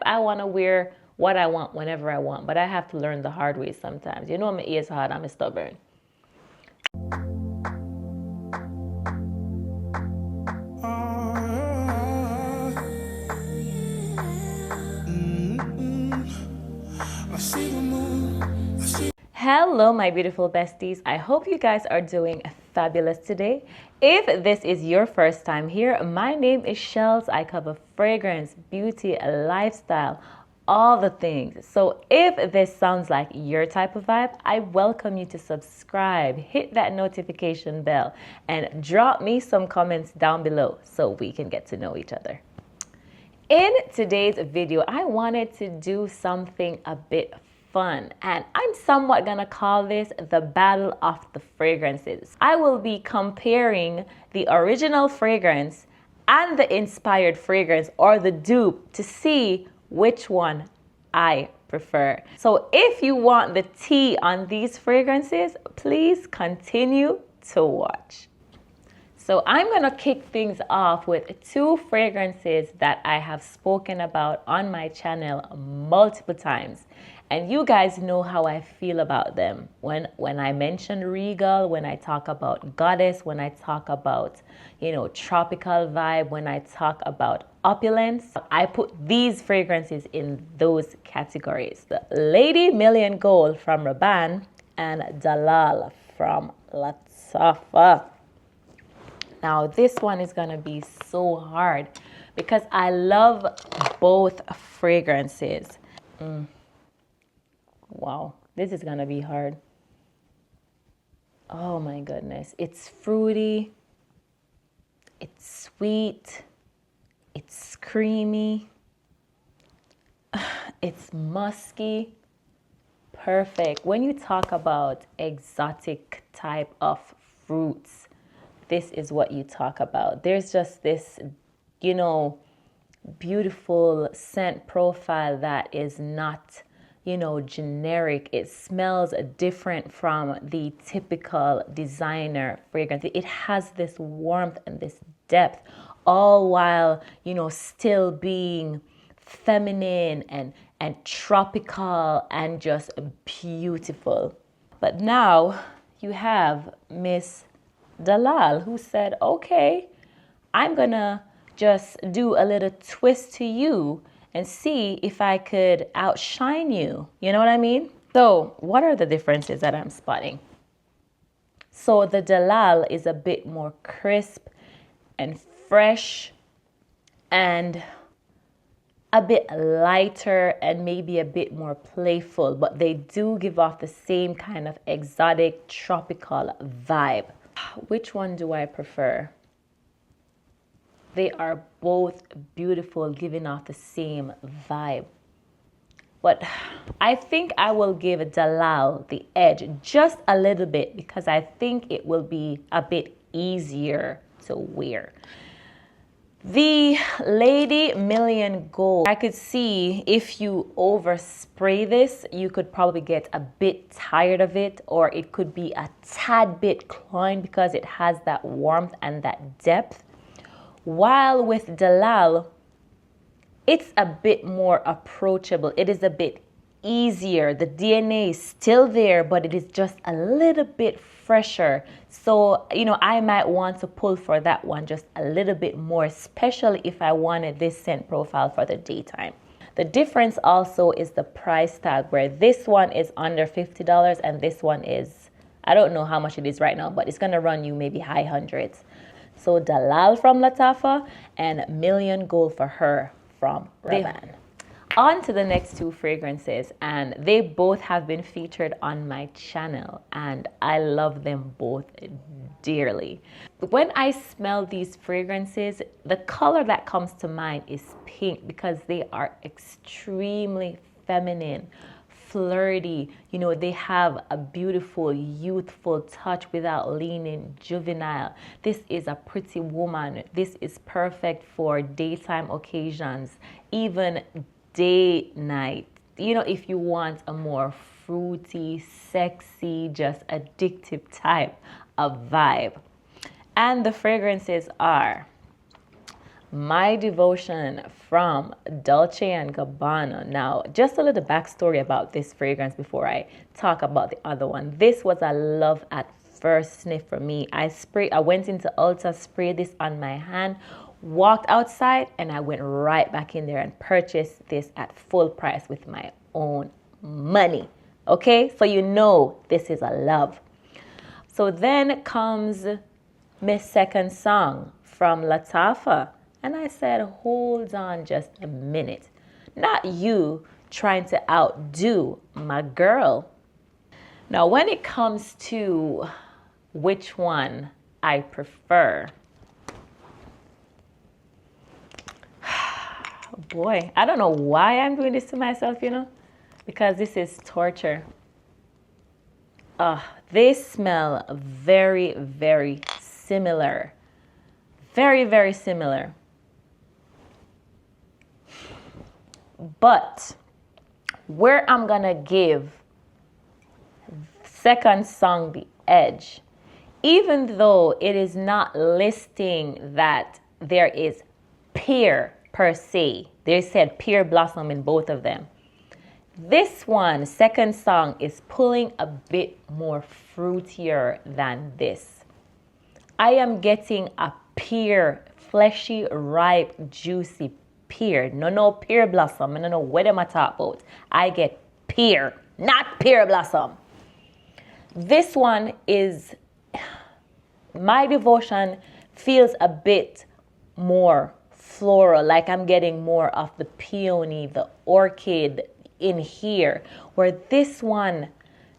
I want to wear what I want whenever I want, but I have to learn the hard way sometimes. You know, my ears hard, I'm stubborn. Hello, my beautiful besties. I hope you guys are doing fabulous today. If this is your first time here, my name is Eshal. I cover fragrance, beauty, lifestyle, all the things. So if this sounds like your type of vibe, I welcome you to subscribe, hit that notification bell, and drop me some comments down below so we can get to know each other. In today's video, I wanted to do something a bit fun, and I'm somewhat gonna call this the battle of the fragrances. I will be comparing the original fragrance and the inspired fragrance, or the dupe, to see which one I prefer. So if you want the tea on these fragrances, please continue to watch. So I'm going to kick things off with two fragrances that I have spoken about on my channel multiple times. And you guys know how I feel about them. When I mention regal, when I talk about goddess, when I talk about, tropical vibe, when I talk about opulence, I put these fragrances in those categories. The Lady Million Gold from Rabanne and Dalal from Lattafa. Now, this one is going to be so hard because I love both fragrances. Wow, this is going to be hard. Oh my goodness. It's fruity. It's sweet. It's creamy. It's musky. Perfect. When you talk about exotic type of fruits, this is what you talk about. There's just this, beautiful scent profile that is not, generic. It smells different from the typical designer fragrance. It has this warmth and this depth, all while, still being feminine and tropical and just beautiful. But now you have Miss Dalal, who said, okay, I'm gonna just do a little twist to you and see if I could outshine you. You know what I mean? So what are the differences that I'm spotting? So the Dalal is a bit more crisp and fresh and a bit lighter and maybe a bit more playful, but they do give off the same kind of exotic tropical vibe. Which one do I prefer? They are both beautiful, giving off the same vibe. But I think I will give Dalal the edge just a little bit because I think it will be a bit easier to wear. The Lady Million Gold, I could see if you overspray this, you could probably get a bit tired of it, or it could be a tad bit cloying because it has that warmth and that depth. While with Dalal, it's a bit more approachable. It is a bit easier. The DNA is still there, but it is just a little bit fresher. So, I might want to pull for that one just a little bit more, especially if I wanted this scent profile for the daytime. The difference also is the price tag, where this one is under $50 and this one is, I don't know how much it is right now, but it's going to run you maybe high hundreds. So Dalal from Lattafa and Million Gold for her from Rabanne. On to the next two fragrances, and they both have been featured on my channel, and I love them both dearly. When I smell these fragrances, the color that comes to mind is pink because they are extremely feminine, flirty. They have a beautiful, youthful touch without leaning juvenile. This is a pretty woman. This is perfect for daytime occasions, even day, night. If you want a more fruity, sexy, just addictive type of vibe. And the fragrances are My Devotion from Dolce & Gabbana. Now, just a little backstory about this fragrance before I talk about the other one. This was a love at first sniff for me. I went into Ulta, sprayed this on my hand, walked outside, and I went right back in there and purchased this at full price with my own money. Okay, so you know this is a love. So then comes my second song from Lattafa. And I said, hold on just a minute. Not you trying to outdo my girl. Now, when it comes to which one I prefer, boy, I don't know why I'm doing this to myself, because this is torture. They smell very, very similar. Very, very similar. But where I'm gonna give second song the edge, even though it is not listing that there is pear per se, they said pear blossom in both of them. This one, second song, is pulling a bit more fruitier than this. I am getting a pear, fleshy, ripe, juicy pear. No pear blossom. I don't know what am I talking about. I get pear, not pear blossom. This one is, My Devotion feels a bit more floral, like I'm getting more of the peony, the orchid in here, where this one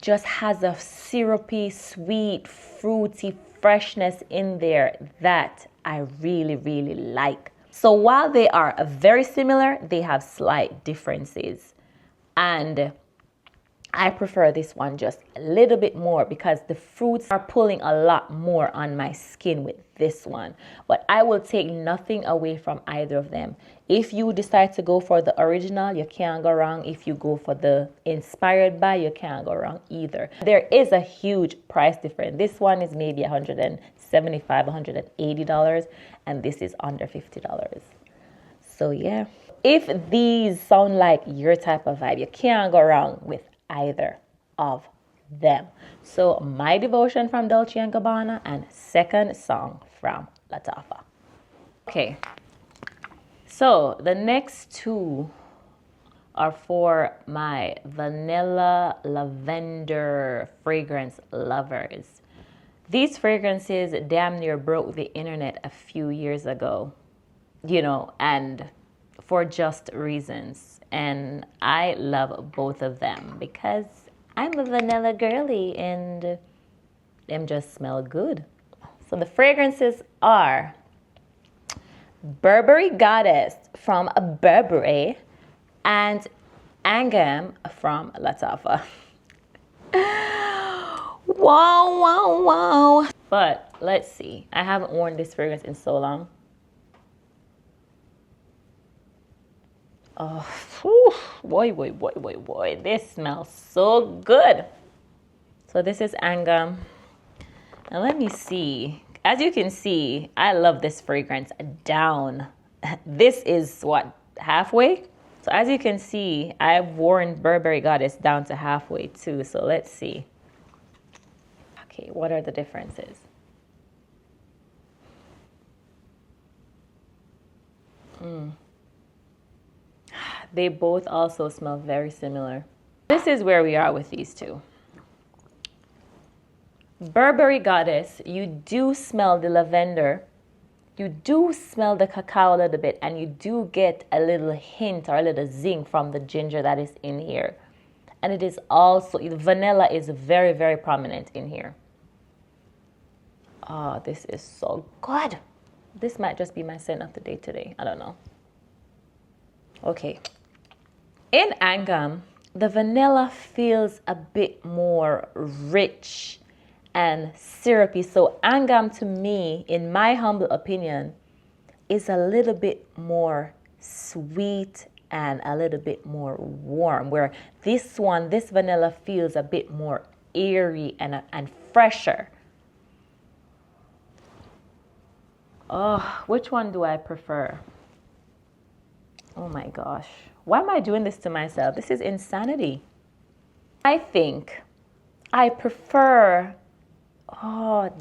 just has a syrupy, sweet, fruity freshness in there that I really, really like. So while they are very similar, they have slight differences. And I prefer this one just a little bit more because the fruits are pulling a lot more on my skin with this one. But I will take nothing away from either of them. If you decide to go for the original, you can't go wrong. If you go for the inspired by, you can't go wrong either. There is a huge price difference. This one is maybe $175, $180, and this is under $50. So yeah, if these sound like your type of vibe, you can't go wrong with either of them. So My Devotion from Dolce & Gabbana and second song from Lattafa. Okay, so the next two are for my vanilla lavender fragrance lovers. These fragrances damn near broke the internet a few years ago, and for just reasons. And I love both of them because I'm a vanilla girly and them just smell good. So the fragrances are Burberry Goddess from Burberry and Angham from Lattafa. Wow. But let's see. I haven't worn this fragrance in so long. Oh, whew, boy. This smells so good. So this is Angham. And let me see. As you can see, I love this fragrance down. This is what, halfway? So as you can see, I've worn Burberry Goddess down to halfway too. So let's see. Okay, what are the differences? They both also smell very similar. This is where we are with these two. Burberry Goddess, you do smell the lavender. You do smell the cacao a little bit, and you do get a little hint or a little zing from the ginger that is in here. And it is also, the vanilla is very, very prominent in here. Oh, this is so good. This might just be my scent of the day today. I don't know. Okay. In Angham, the vanilla feels a bit more rich and syrupy. So Angham, to me, in my humble opinion, is a little bit more sweet and a little bit more warm, where this vanilla feels a bit more airy and fresher. Oh, which one do I prefer? Oh my gosh. Why am I doing this to myself? This is insanity. I think I prefer, oh,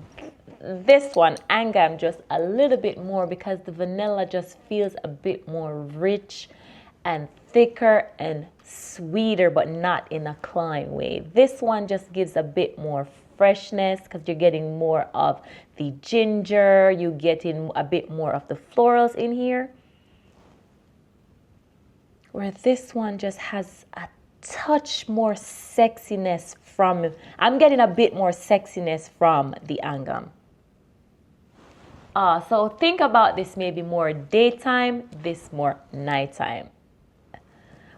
this one, Angham, just a little bit more because the vanilla just feels a bit more rich and thicker and sweeter, but not in a cloying way. This one just gives a bit more freshness because you're getting more of the ginger, you're getting a bit more of the florals in here. Where this one just has a touch more sexiness from, I'm getting a bit more sexiness from the Angham. So think about this maybe more daytime, this more nighttime.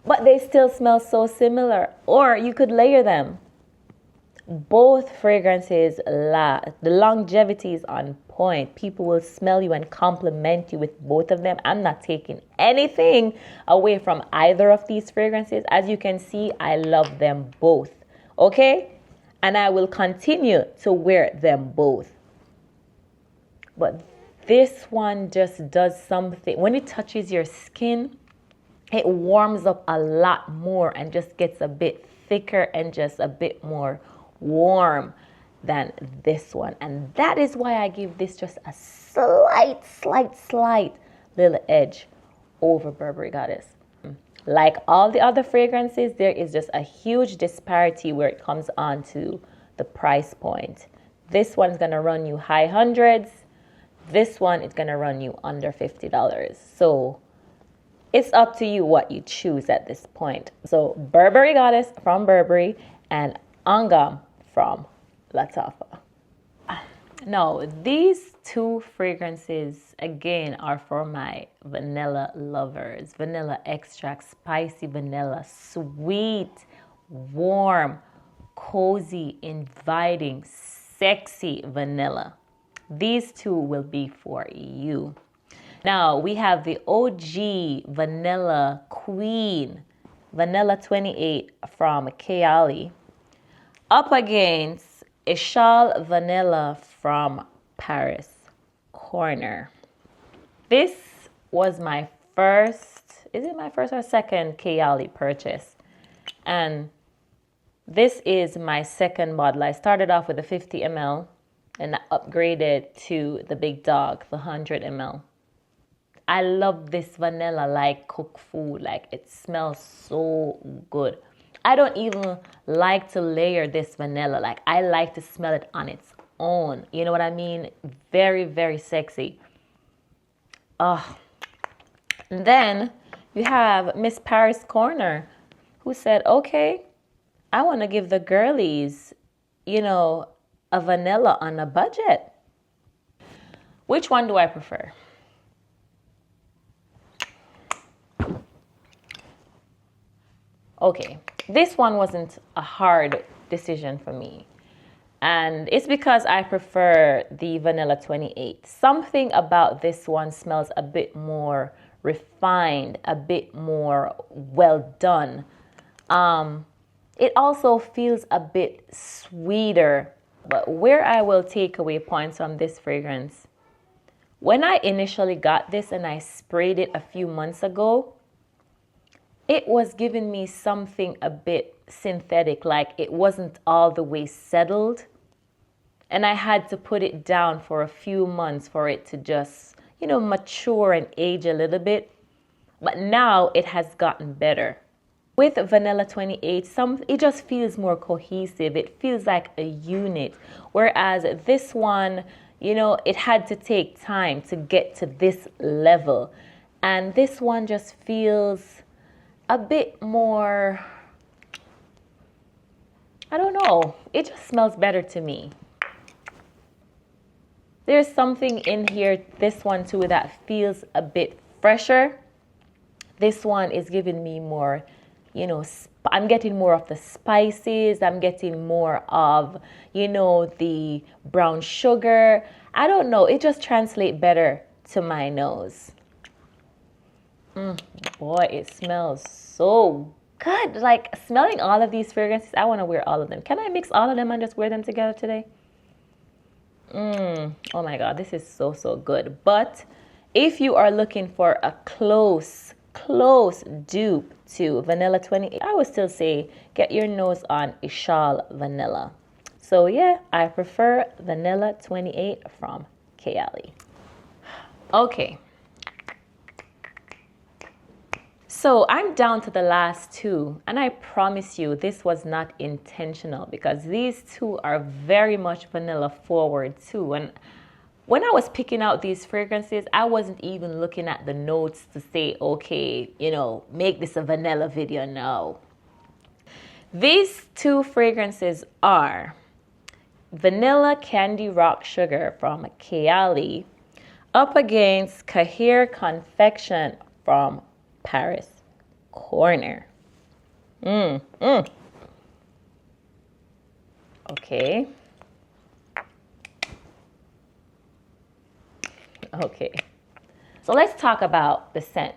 But they still smell so similar. Or you could layer them. Both fragrances, the longevity is on point. People will smell you and compliment you with both of them. I'm not taking anything away from either of these fragrances. As you can see, I love them both. Okay? And I will continue to wear them both. But this one just does something. When it touches your skin, it warms up a lot more and just gets a bit thicker and just a bit more warm than this one. And that is why I give this just a slight little edge over Burberry Goddess. Like all the other fragrances, there is just a huge disparity where it comes on to the price point. This one's gonna run you high hundreds. This one is gonna run you under $50. So it's up to you what you choose at this point. So Burberry Goddess from Burberry and Angham from Lattafa. Now, these two fragrances, again, are for my vanilla lovers. Vanilla extract, spicy vanilla, sweet, warm, cozy, inviting, sexy vanilla. These two will be for you. Now, we have the OG Vanilla Queen, Vanilla 28 from Lighly, up against Eshal Vanilla from Paris Corner. This was my first, is it my first or second Lighly purchase? And this is my second bottle. I started off with a 50 ml and I upgraded to the big dog, the 100 ml. I love this vanilla like cooked food. Like it smells so good. I don't even like to layer this vanilla. Like I like to smell it on its own. You know what I mean? Very, very sexy. And then you have Miss Paris Corner who said, okay, I want to give the girlies, you know, a vanilla on a budget. Which one do I prefer? Okay, this one wasn't a hard decision for me. And it's because I prefer the Vanilla 28. Something about this one smells a bit more refined, a bit more well done. It also feels a bit sweeter. But where I will take away points from this fragrance, when I initially got this and I sprayed it a few months ago, it was giving me something a bit synthetic, like it wasn't all the way settled. And I had to put it down for a few months for it to just, you know, mature and age a little bit. But now it has gotten better. With Vanilla 28, it just feels more cohesive. It feels like a unit. Whereas this one, you know, it had to take time to get to this level. And this one just feels a bit more, I don't know, it just smells better to me. There's something in here, this one too, that feels a bit fresher. This one is giving me more, you know, I'm getting more of the spices. I'm getting more of, you know, the brown sugar. I don't know, it just translates better to my nose. Boy, it smells so good. Like smelling all of these fragrances, I want to wear all of them. Can I mix all of them and just wear them together today? Oh my God, this is so, so good. But if you are looking for a close dupe to Vanilla 28, I would still say get your nose on Eshal Vanilla. So yeah, I prefer Vanilla 28 from Kayali. Okay. So I'm down to the last two, and I promise you this was not intentional because these two are very much vanilla forward too. And when I was picking out these fragrances, I wasn't even looking at the notes to say, okay, make this a vanilla video. No. These two fragrances are Vanilla Candy Rock Sugar from Kayali up against Kahir Confection from Paris Corner. Okay. Okay. So let's talk about the scent.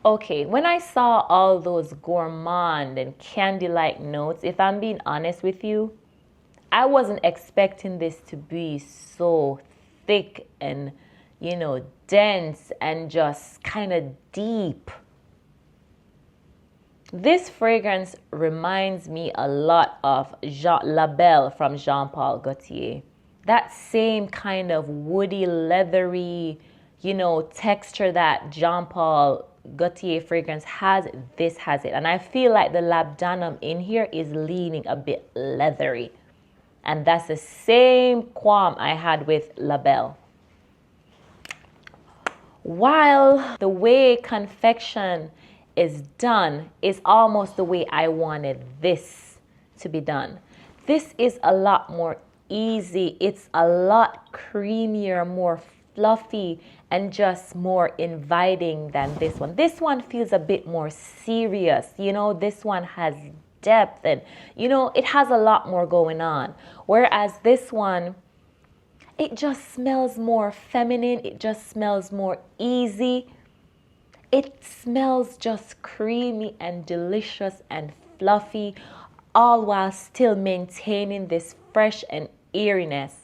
Okay, when I saw all those gourmand and candy-like notes, if I'm being honest with you, I wasn't expecting this to be so thick and, dense and just kind of deep. This fragrance reminds me a lot of La Belle from Jean Paul Gaultier. That same kind of woody, leathery, texture that Jean Paul Gaultier fragrance has, this has it. And I feel like the labdanum in here is leaning a bit leathery. And that's the same qualm I had with La Belle. While the way Confection is done is almost the way I wanted this to be done. This is a lot more easy. It's a lot creamier, more fluffy, and just more inviting than this one. This one feels a bit more serious. This one has depth and, it has a lot more going on. Whereas this one, it just smells more feminine. It just smells more easy. It smells just creamy and delicious and fluffy, all while still maintaining this fresh and eeriness.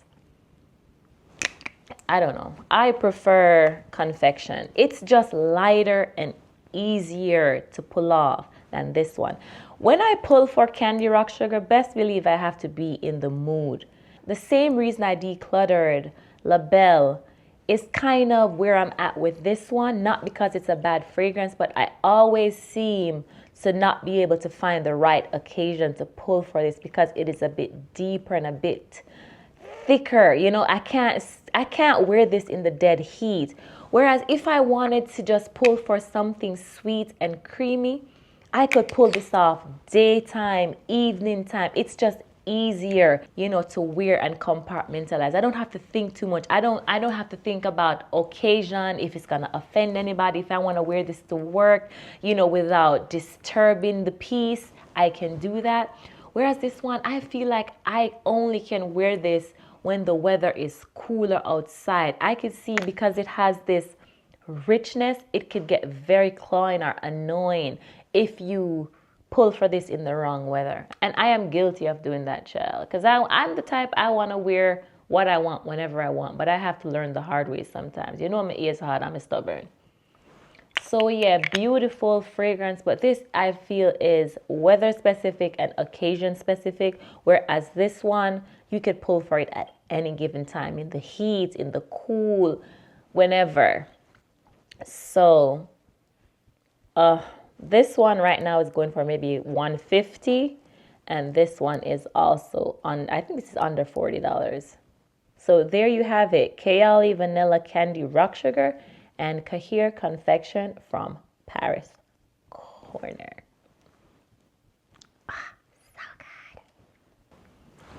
I don't know. I prefer Confection. It's just lighter and easier to pull off than this one. When I pull for Candy Rock Sugar, best believe I have to be in the mood. The same reason I decluttered La Belle is kind of where I'm at with this one. Not because it's a bad fragrance, but I always seem to not be able to find the right occasion to pull for this because it is a bit deeper and a bit thicker. I can't wear this in the dead heat. Whereas if I wanted to just pull for something sweet and creamy, I could pull this off daytime, evening time. It's just easier, to wear and compartmentalize. I don't have to think too much. I don't have to think about occasion, if it's gonna offend anybody. If I want to wear this to work, without disturbing the piece, I can do that. Whereas this one, I feel like I only can wear this when the weather is cooler outside. I could see because it has this richness, it could get very cloying or annoying if you pull for this in the wrong weather. And I am guilty of doing that, child. Because I'm the type, I want to wear what I want whenever I want. But I have to learn the hard way sometimes. My ears hard, I'm stubborn. So yeah, beautiful fragrance. But this, I feel, is weather specific and occasion specific. Whereas this one, you could pull for it at any given time. In the heat, in the cool, whenever. So, this one right now is going for maybe $150, and this one is also I think this is under $40. So there you have it. Kayali Vanilla Candy Rock Sugar and Kahir Confection from Paris Corner. So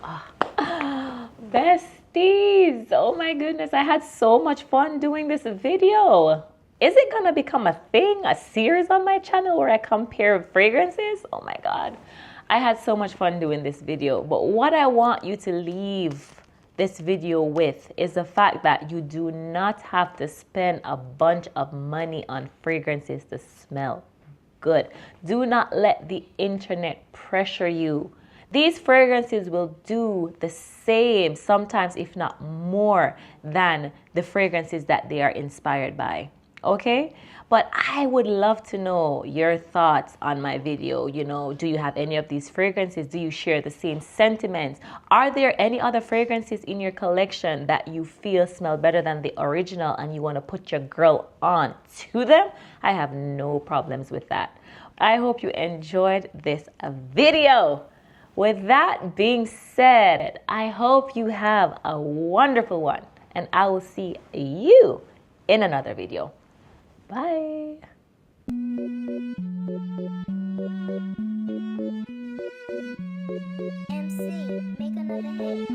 good. Besties. Oh my goodness. I had so much fun doing this video. Is it going to become a thing, a series on my channel where I compare fragrances? Oh my God. I had so much fun doing this video. But what I want you to leave this video with is the fact that you do not have to spend a bunch of money on fragrances to smell good. Do not let the internet pressure you These fragrances will do the same, sometimes if not more, than the fragrances that they are inspired by. Okay? But I would love to know your thoughts on my video. You know, do you have any of these fragrances? Do you share the same sentiments? Are there any other fragrances in your collection that you feel smell better than the original and you want to put your girl on to them? I have no problems with that. I hope you enjoyed this video. With that being said, I hope you have a wonderful one, and I will see you in another video. Bye. MC, make another hit.